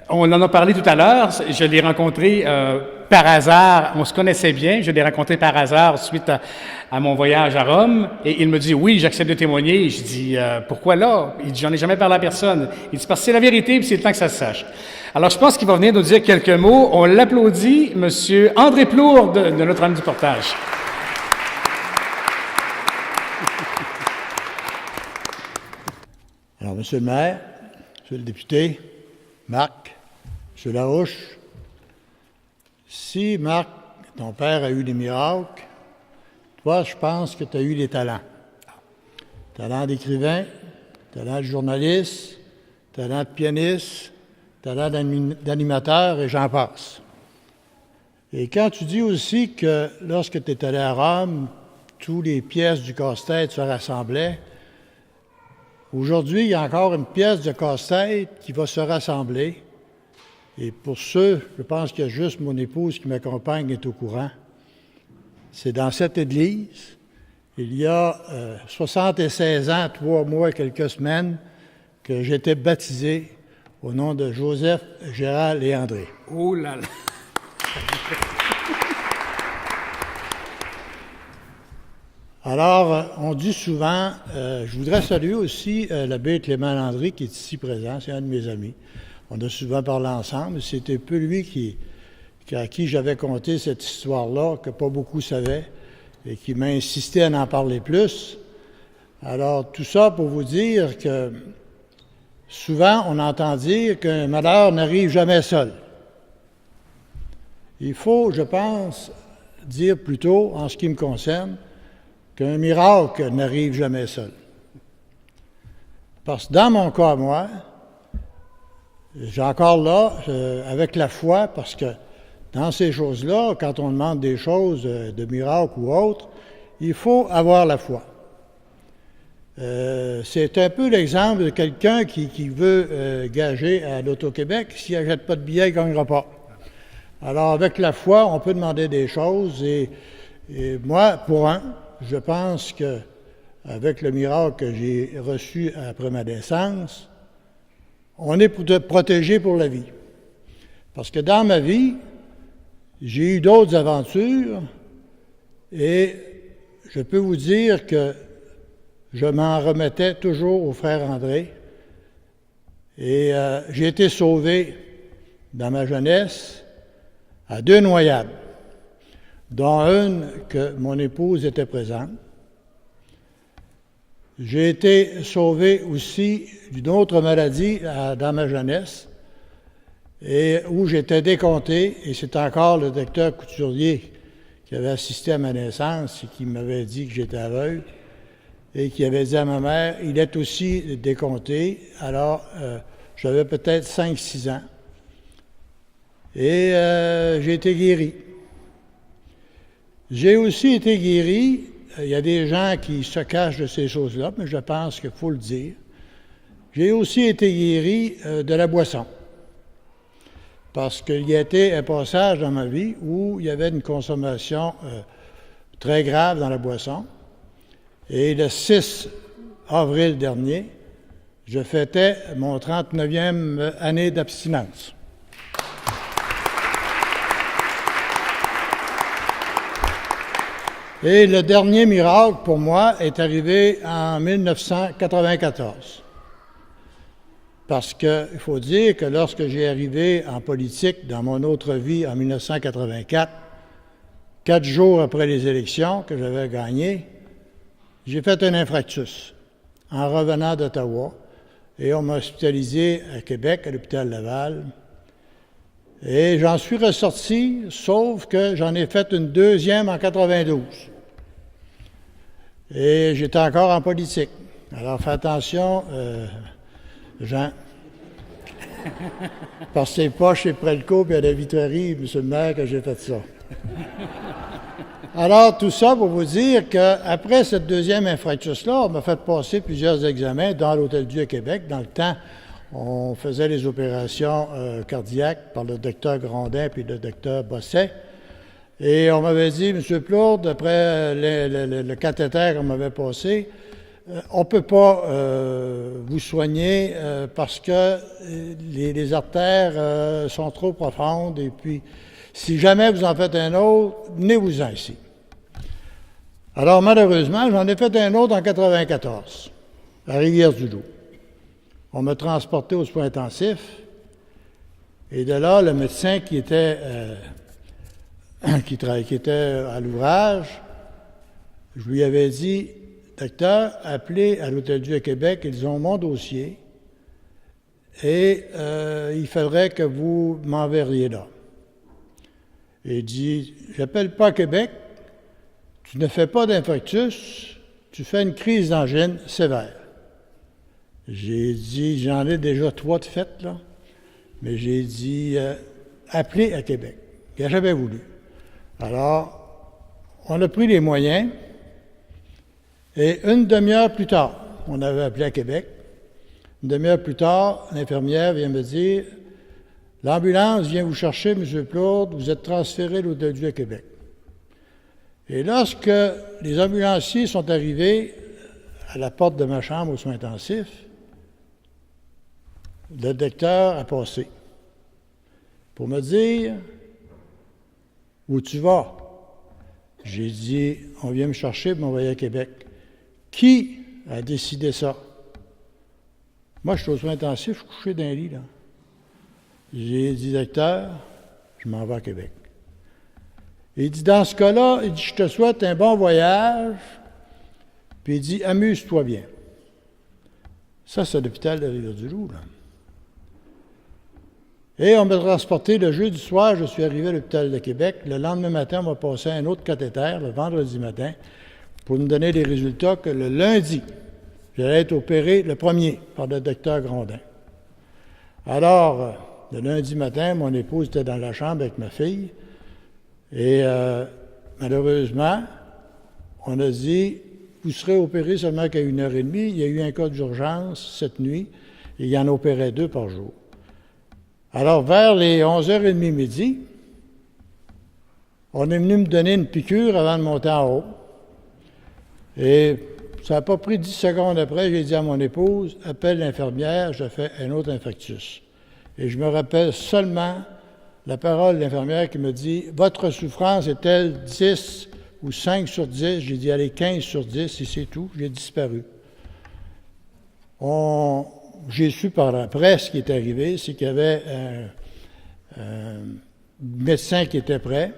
On en a parlé tout à l'heure. Je l'ai rencontré par hasard. On se connaissait bien. Je l'ai rencontré par hasard suite à mon voyage à Rome. Et il me dit, oui, j'accepte de témoigner. Et je dis, pourquoi là? Il dit, j'en ai jamais parlé à personne. Il dit, parce que c'est la vérité, puis c'est le temps que ça se sache. Alors, je pense qu'il va venir nous dire quelques mots. On l'applaudit, Monsieur André Plourde de Notre-Dame du Portage. Alors, Monsieur le maire, Monsieur le député, Marc, Monsieur Larouche, si, Marc, ton père a eu des miracles, toi, je pense que tu as eu des talents. Talent d'écrivain, talent de journaliste, talent de pianiste, talent d'animateur, et j'en passe. Et quand tu dis aussi que lorsque tu es allé à Rome, toutes les pièces du casse-tête se rassemblaient, aujourd'hui, il y a encore une pièce de casse-tête qui va se rassembler. Et pour ceux, je pense qu'il y a juste mon épouse qui m'accompagne est au courant. C'est dans cette église, il y a 76 ans, 3 mois et quelques semaines, que j'étais baptisé au nom de Joseph, Gérald et André. Oh là là! Alors, on dit souvent, je voudrais saluer aussi l'abbé Clément Landry qui est ici présent, c'est un de mes amis. On a souvent parlé ensemble, c'était peu lui à qui j'avais conté cette histoire-là, que pas beaucoup savaient, et qui m'a insisté à en parler plus. Alors, tout ça pour vous dire que souvent, on entend dire qu'un malheur n'arrive jamais seul. Il faut, je pense, dire plutôt, en ce qui me concerne, qu'un miracle n'arrive jamais seul. Parce que dans mon cas, moi, j'ai encore là, avec la foi, parce que dans ces choses-là, quand on demande des choses de miracles ou autres, il faut avoir la foi. C'est un peu l'exemple de quelqu'un qui veut gager à l'Auto-Québec. S'il n'achète pas de billets, il ne gagnera pas. Alors, avec la foi, on peut demander des choses. Et moi, je pense qu'avec le miracle que j'ai reçu après ma naissance, on est protégé pour la vie. Parce que dans ma vie, j'ai eu d'autres aventures et je peux vous dire que je m'en remettais toujours au frère André. Et j'ai été sauvé dans ma jeunesse à 2 noyades, dont une que mon épouse était présente. J'ai été sauvé aussi d'une autre maladie dans ma jeunesse, et où j'étais décompté, et c'est encore le docteur Couturier qui avait assisté à ma naissance et qui m'avait dit que j'étais aveugle, et qui avait dit à ma mère, il est aussi décompté. Alors, j'avais peut-être 5-6 ans, et j'ai été guéri. J'ai aussi été guéri. Il y a des gens qui se cachent de ces choses-là, mais je pense qu'il faut le dire. J'ai aussi été guéri de la boisson. Parce qu'il y a été un passage dans ma vie où il y avait une consommation très grave dans la boisson. Et le 6 avril dernier, je fêtais mon 39e année d'abstinence. Et le dernier miracle, pour moi, est arrivé en 1994. Parce qu'il faut dire que lorsque j'ai arrivé en politique dans mon autre vie en 1984, 4 jours après les élections que j'avais gagnées, j'ai fait un infarctus en revenant d'Ottawa et on m'a hospitalisé à Québec, à l'hôpital Laval. Et j'en suis ressorti, sauf que j'en ai fait une deuxième en 92. Et j'étais encore en politique. Alors, fais attention, Jean. Parce que c'est pas chez Prelco et à la Vitrerie, M. le maire, que j'ai fait ça. Alors, tout ça pour vous dire qu'après cette deuxième infarctus-là, on m'a fait passer plusieurs examens dans l'Hôtel-Dieu à Québec. Dans le temps, on faisait les opérations cardiaques par le docteur Grondin puis le docteur Bosset. Et on m'avait dit, M. Plourde, après le cathéter qu'on m'avait passé, on ne peut pas vous soigner parce que les artères sont trop profondes. Et puis, si jamais vous en faites un autre, venez-vous-en ici. Alors, malheureusement, j'en ai fait un autre en 1994, à Rivière-du-Loup. On m'a transporté aux soins intensifs. Et de là, le médecin qui était à l'ouvrage, je lui avais dit, docteur, appelez à l'Hôtel-Dieu à Québec, ils ont mon dossier et il faudrait que vous m'enverriez là. Et il dit, j'appelle pas à Québec, tu ne fais pas d'infarctus, tu fais une crise d'angine sévère. J'ai dit, j'en ai déjà 3 de faites, là, mais j'ai dit, appelez à Québec. Il n'a jamais voulu. Alors, on a pris les moyens. Et une demi-heure plus tard, on avait appelé à Québec. Une demi-heure plus tard, l'infirmière vient me dire « L'ambulance vient vous chercher, M. Plourde, vous êtes transféré à l'Hôtel-Dieu à Québec. » Et lorsque les ambulanciers sont arrivés à la porte de ma chambre aux soins intensifs, le docteur a passé pour me dire « Où tu vas? » J'ai dit « On vient me chercher pour m'envoyer à Québec. » Qui a décidé ça? Moi, je suis aux soins intensifs, je suis couché dans un lit, là. J'ai dit, docteur, je m'en vais à Québec. Il dit, dans ce cas-là, il dit, je te souhaite un bon voyage, puis il dit, amuse-toi bien. Ça, c'est l'hôpital de Rivière-du-Loup, là. Et on m'a transporté le jeudi soir, je suis arrivé à l'hôpital de Québec. Le lendemain matin, on m'a passé un autre cathéter, le vendredi matin, pour me donner des résultats que le lundi, j'allais être opéré le premier par le docteur Grondin. Alors, le lundi matin, mon épouse était dans la chambre avec ma fille et malheureusement, on a dit, vous serez opéré seulement qu'à 1h30. Il y a eu un cas d'urgence cette nuit et il y en opérait 2 par jour. Alors, vers les 11h30 midi, on est venu me donner une piqûre avant de monter en haut. Et ça n'a pas pris 10 secondes après, j'ai dit à mon épouse, appelle l'infirmière, je fais un autre infarctus. Et je me rappelle seulement la parole de l'infirmière qui me dit, votre souffrance est-elle 10 ou 5 sur 10? J'ai dit, allez, 15 sur 10, et c'est tout, j'ai disparu. J'ai su par après ce qui est arrivé, c'est qu'il y avait un médecin qui était prêt,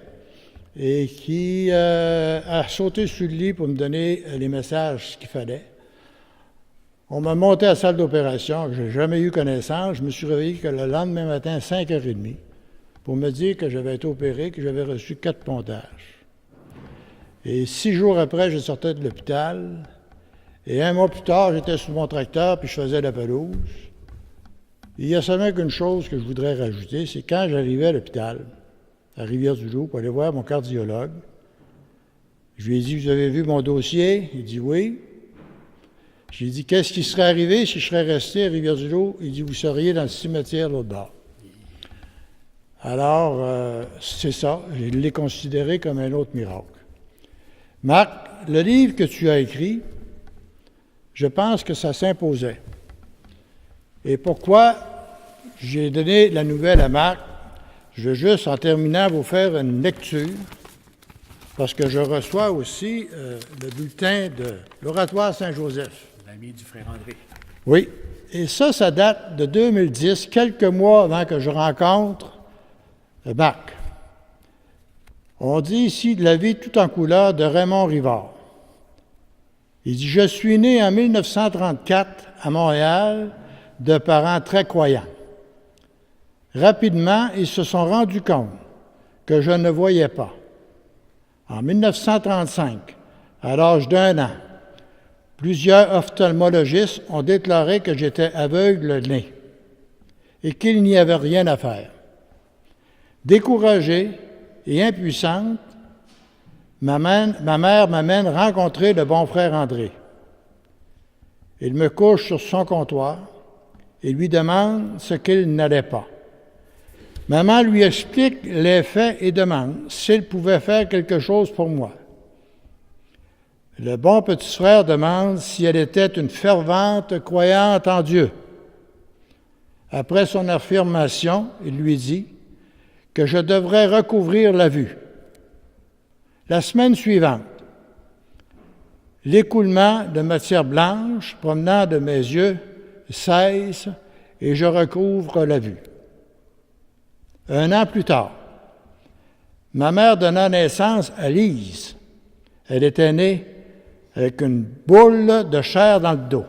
et qui a sauté sur le lit pour me donner les messages qu'il fallait. On m'a monté à la salle d'opération, que je n'ai jamais eu connaissance. Je me suis réveillé que le lendemain matin à 5h30 pour me dire que j'avais été opéré, que j'avais reçu 4 pondages. Et 6 jours après, je sortais de l'hôpital. Et 1 mois plus tard, j'étais sur mon tracteur puis je faisais la pelouse. Et il y a seulement qu'une chose que je voudrais rajouter, c'est quand j'arrivais à l'hôpital, à Rivière-du-Loup, pour aller voir mon cardiologue. Je lui ai dit, vous avez vu mon dossier? Il dit oui. J'ai dit, qu'est-ce qui serait arrivé si je serais resté à Rivière-du-Loup? Il dit, vous seriez dans le cimetière l'autre bord. Alors, c'est ça, je l'ai considéré comme un autre miracle. Marc, le livre que tu as écrit, je pense que ça s'imposait. Et pourquoi j'ai donné la nouvelle à Marc? Je veux juste, en terminant, vous faire une lecture, parce que je reçois aussi le bulletin de l'Oratoire Saint-Joseph. L'ami du frère André. Oui, et ça date de 2010, quelques mois avant que je rencontre Marc. On dit ici de la vie tout en couleur de Raymond Rivard. Il dit, je suis né en 1934 à Montréal de parents très croyants. Rapidement, ils se sont rendus compte que je ne voyais pas. En 1935, à l'âge d'1 an, plusieurs ophtalmologistes ont déclaré que j'étais aveugle-né et qu'il n'y avait rien à faire. Découragée et impuissante, ma mère m'amène rencontrer le bon frère André. Il me couche sur son comptoir et lui demande ce qu'il n'allait pas. Maman lui explique les faits et demande s'il pouvait faire quelque chose pour moi. Le bon petit frère demande si elle était une fervente croyante en Dieu. Après son affirmation, il lui dit que je devrais recouvrir la vue. La semaine suivante, l'écoulement de matière blanche provenant de mes yeux cesse et je recouvre la vue. 1 an plus tard, ma mère donna naissance à Lise. Elle était née avec une boule de chair dans le dos.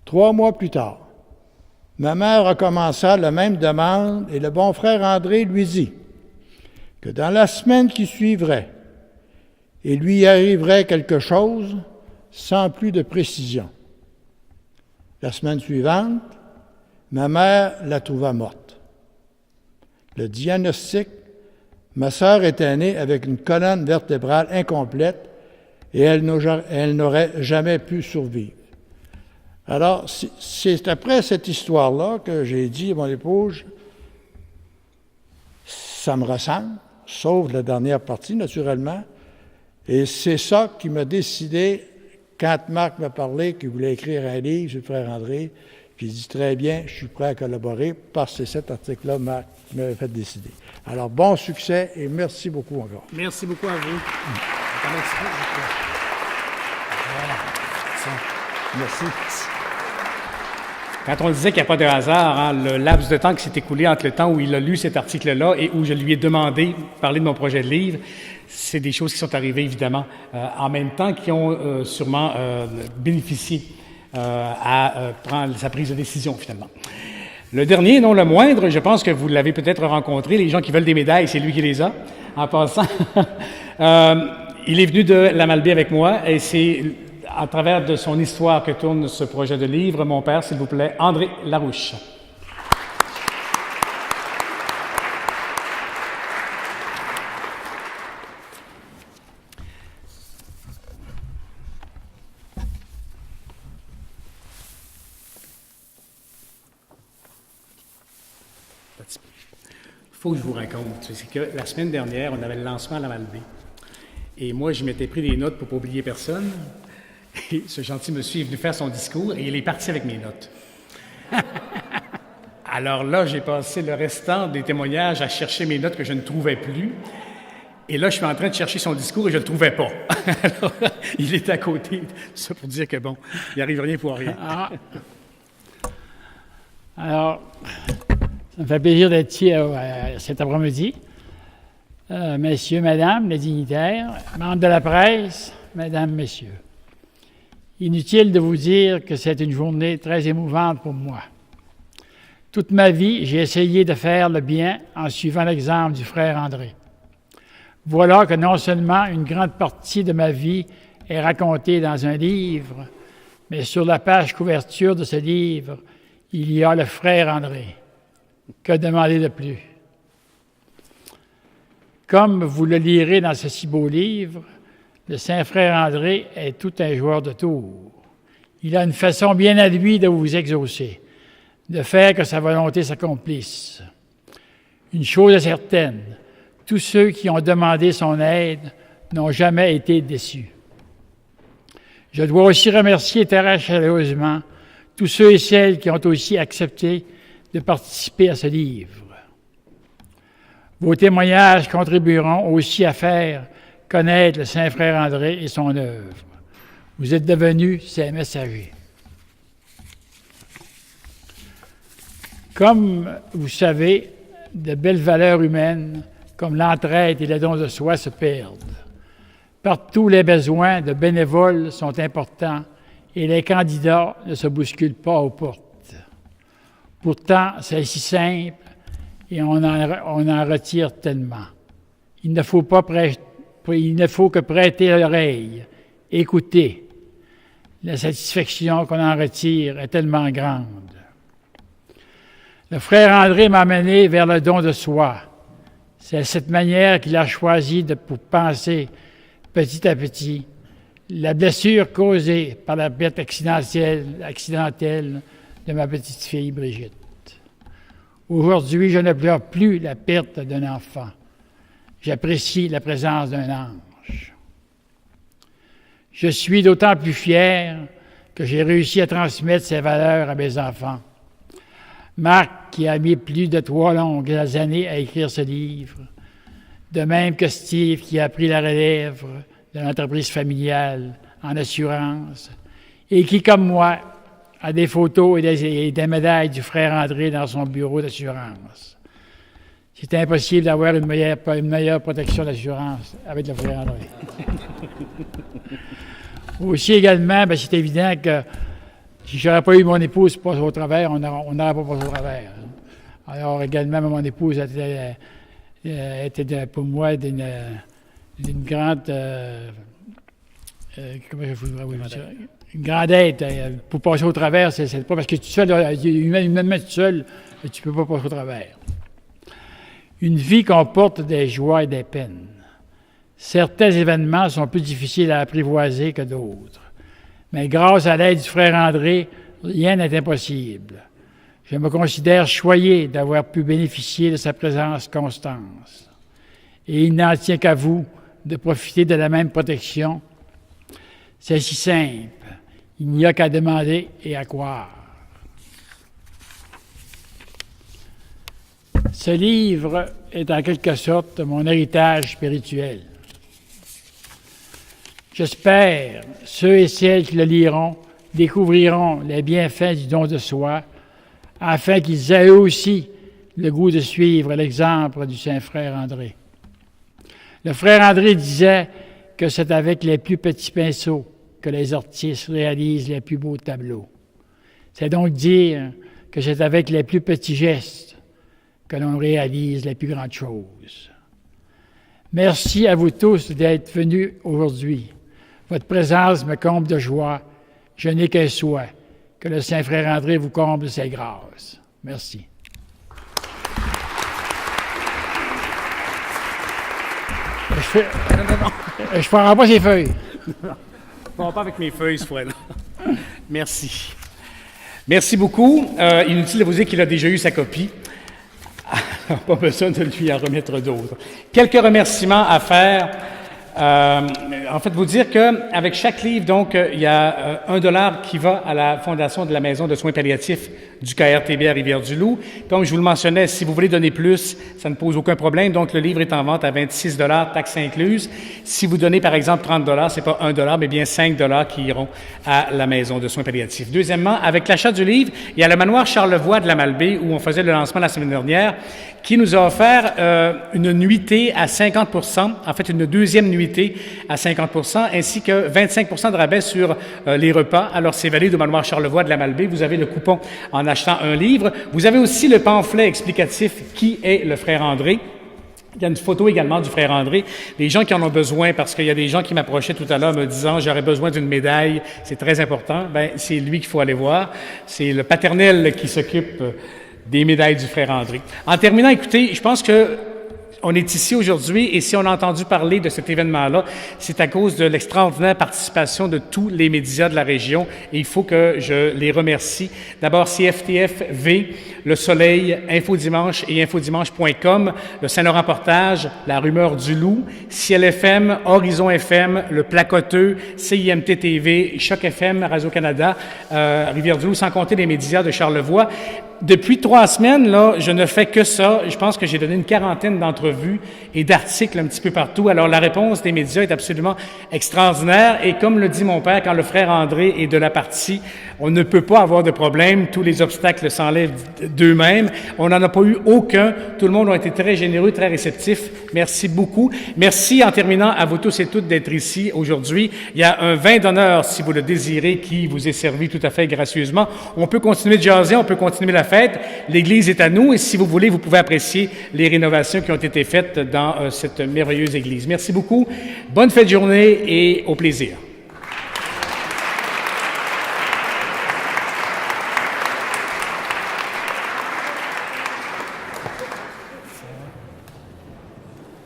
3 mois plus tard, ma mère recommença la même demande et le bon frère André lui dit que dans la semaine qui suivrait, il lui arriverait quelque chose sans plus de précision. La semaine suivante, ma mère la trouva morte. Le diagnostic, ma sœur était née avec une colonne vertébrale incomplète et elle n'aurait jamais pu survivre. Alors, c'est après cette histoire-là que j'ai dit à mon épouse, ça me ressemble, sauf la dernière partie, naturellement. Et c'est ça qui m'a décidé, quand Marc m'a parlé qu'il voulait écrire un livre sur le frère André, j'ai dit très bien, je suis prêt à collaborer, parce que c'est cet article-là, Marc, qui m'avait fait décider. Alors, bon succès et merci beaucoup encore. Merci beaucoup à vous. Merci. Quand on disait qu'il n'y a pas de hasard, hein, le laps de temps qui s'est écoulé entre le temps où il a lu cet article-là et où je lui ai demandé de parler de mon projet de livre, c'est des choses qui sont arrivées, évidemment, en même temps, qui ont sûrement bénéficié à prendre sa prise de décision, finalement. Le dernier, non le moindre, je pense que vous l'avez peut-être rencontré, les gens qui veulent des médailles, c'est lui qui les a, en passant. Il est venu de la Malbaie avec moi et c'est à travers de son histoire que tourne ce projet de livre. Mon père, s'il vous plaît, André Larouche. Il faut que je vous raconte. C'est que la semaine dernière, on avait le lancement à la Malbaie. Et moi, je m'étais pris des notes pour ne pas oublier personne. Et ce gentil monsieur est venu faire son discours et il est parti avec mes notes. Alors là, j'ai passé le restant des témoignages à chercher mes notes que je ne trouvais plus. Et là, je suis en train de chercher son discours et je ne le trouvais pas. Alors, il est à côté. Ça pour dire que bon, il n'arrive rien pour rien. Alors, ça me fait plaisir d'être ici cet après-midi. Messieurs, Madame, les dignitaires, membres de la presse, Mesdames, Messieurs. Inutile de vous dire que c'est une journée très émouvante pour moi. Toute ma vie, j'ai essayé de faire le bien en suivant l'exemple du frère André. Voilà que non seulement une grande partie de ma vie est racontée dans un livre, mais sur la page couverture de ce livre, il y a le frère André. Que demander de plus? Comme vous le lirez dans ce si beau livre, le Saint-Frère André est tout un joueur de tour. Il a une façon bien à lui de vous exaucer, de faire que sa volonté s'accomplisse. Une chose est certaine, tous ceux qui ont demandé son aide n'ont jamais été déçus. Je dois aussi remercier très chaleureusement tous ceux et celles qui ont aussi accepté de participer à ce livre. Vos témoignages contribueront aussi à faire connaître le Saint-Frère André et son œuvre. Vous êtes devenus ses messagers. Comme vous savez, de belles valeurs humaines, comme l'entraide et le don de soi, se perdent. Partout, les besoins de bénévoles sont importants et les candidats ne se bousculent pas aux portes. Pourtant, c'est si simple et on en retire tellement. Il ne faut que prêter l'oreille, écouter. La satisfaction qu'on en retire est tellement grande. Le frère André m'a mené vers le don de soi. C'est cette manière qu'il a choisi pour penser petit à petit la blessure causée par la perte accidentelle de ma petite fille Brigitte. Aujourd'hui, je ne pleure plus la perte d'un enfant. J'apprécie la présence d'un ange. Je suis d'autant plus fier que j'ai réussi à transmettre ces valeurs à mes enfants. Marc, qui a mis plus de 3 longues années à écrire ce livre, de même que Steve, qui a pris la relève de l'entreprise familiale en assurance, et qui, comme moi, a des photos et des médailles du frère André dans son bureau d'assurance. C'est impossible d'avoir une meilleure protection d'assurance avec le frère André. Aussi également, c'est évident que si je n'aurais pas eu mon épouse pour passer au travers, on n'aurait pas passé au travers. Alors également, mon épouse était pour moi d'une grande... comment je vous dire? Une grande aide pour passer au travers. C'est pas parce que tout seul, humainement tout seul, tu ne peux pas passer au travers. Une vie comporte des joies et des peines. Certains événements sont plus difficiles à apprivoiser que d'autres. Mais grâce à l'aide du frère André, rien n'est impossible. Je me considère choyé d'avoir pu bénéficier de sa présence constante. Et il n'en tient qu'à vous de profiter de la même protection. C'est si simple. Il n'y a qu'à demander et à croire. Ce livre est en quelque sorte mon héritage spirituel. J'espère ceux et celles qui le liront découvriront les bienfaits du don de soi, afin qu'ils aient eux aussi le goût de suivre l'exemple du Saint-Frère André. Le frère André disait que c'est avec les plus petits pinceaux que les artistes réalisent les plus beaux tableaux. C'est donc dire que c'est avec les plus petits gestes que l'on réalise les plus grandes choses. Merci à vous tous d'être venus aujourd'hui. Votre présence me comble de joie. Je n'ai qu'un souhait, que le Saint-Frère André vous comble de ses grâces. Merci. Je ne prendrai pas ces feuilles. Je ne pas avec mes feuilles, ce fois-là. Merci. Merci beaucoup. Inutile de vous dire qu'il a déjà eu sa copie. Pas besoin de lui en remettre d'autres. Quelques remerciements à faire. En fait, vous dire qu'avec chaque livre, donc, il y a $1 qui va à la Fondation de la Maison de soins palliatifs du KRTB à Rivière-du-Loup. Comme je vous le mentionnais, si vous voulez donner plus, ça ne pose aucun problème. Donc, le livre est en vente à $26, taxes incluses. Si vous donnez, par exemple, $30, c'est pas $1, mais bien $5 qui iront à la Maison de soins palliatifs. Deuxièmement, avec l'achat du livre, il y a le manoir Charlevoix de la Malbaie, où on faisait le lancement la semaine dernière, qui nous a offert une nuitée à 50%, en fait, une deuxième nuitée à 50%, ainsi que 25% de rabais sur les repas. Alors, c'est valide au manoir Charlevoix de la Malbaie. Vous avez le coupon en achetant un livre. Vous avez aussi le pamphlet explicatif qui est le frère André. Il y a une photo également du frère André. Les gens qui en ont besoin, parce qu'il y a des gens qui m'approchaient tout à l'heure me disant « j'aurais besoin d'une médaille, c'est très important », bien, c'est lui qu'il faut aller voir. C'est le paternel qui s'occupe des médailles du frère André. En terminant, écoutez, je pense que on est ici aujourd'hui et si on a entendu parler de cet événement-là, c'est à cause de l'extraordinaire participation de tous les médias de la région et il faut que je les remercie. D'abord, CFTF-V, Le Soleil, InfoDimanche et infodimanche.com, le Saint-Laurent Portage, La Rumeur du Loup, Ciel FM, Horizon FM, Le Placoteux, CIMT TV, Choc FM, Radio-Canada, Rivière-du-Loup, sans compter les médias de Charlevoix. Depuis 3 semaines, là, je ne fais que ça. Je pense que j'ai donné une 40aine d'entrevues et d'articles un petit peu partout. Alors, la réponse des médias est absolument extraordinaire. Et comme le dit mon père, quand le frère André est de la partie, on ne peut pas avoir de problème. Tous les obstacles s'enlèvent d'eux-mêmes. On n'en a pas eu aucun. Tout le monde a été très généreux, très réceptif. Merci beaucoup. Merci, en terminant, à vous tous et toutes d'être ici aujourd'hui. Il y a un vin d'honneur, si vous le désirez, qui vous est servi tout à fait gracieusement. On peut continuer de jaser, on peut continuer la fête. L'Église est à nous et si vous voulez, vous pouvez apprécier les rénovations qui ont été faites dans cette merveilleuse Église. Merci beaucoup. Bonne fête de journée et au plaisir.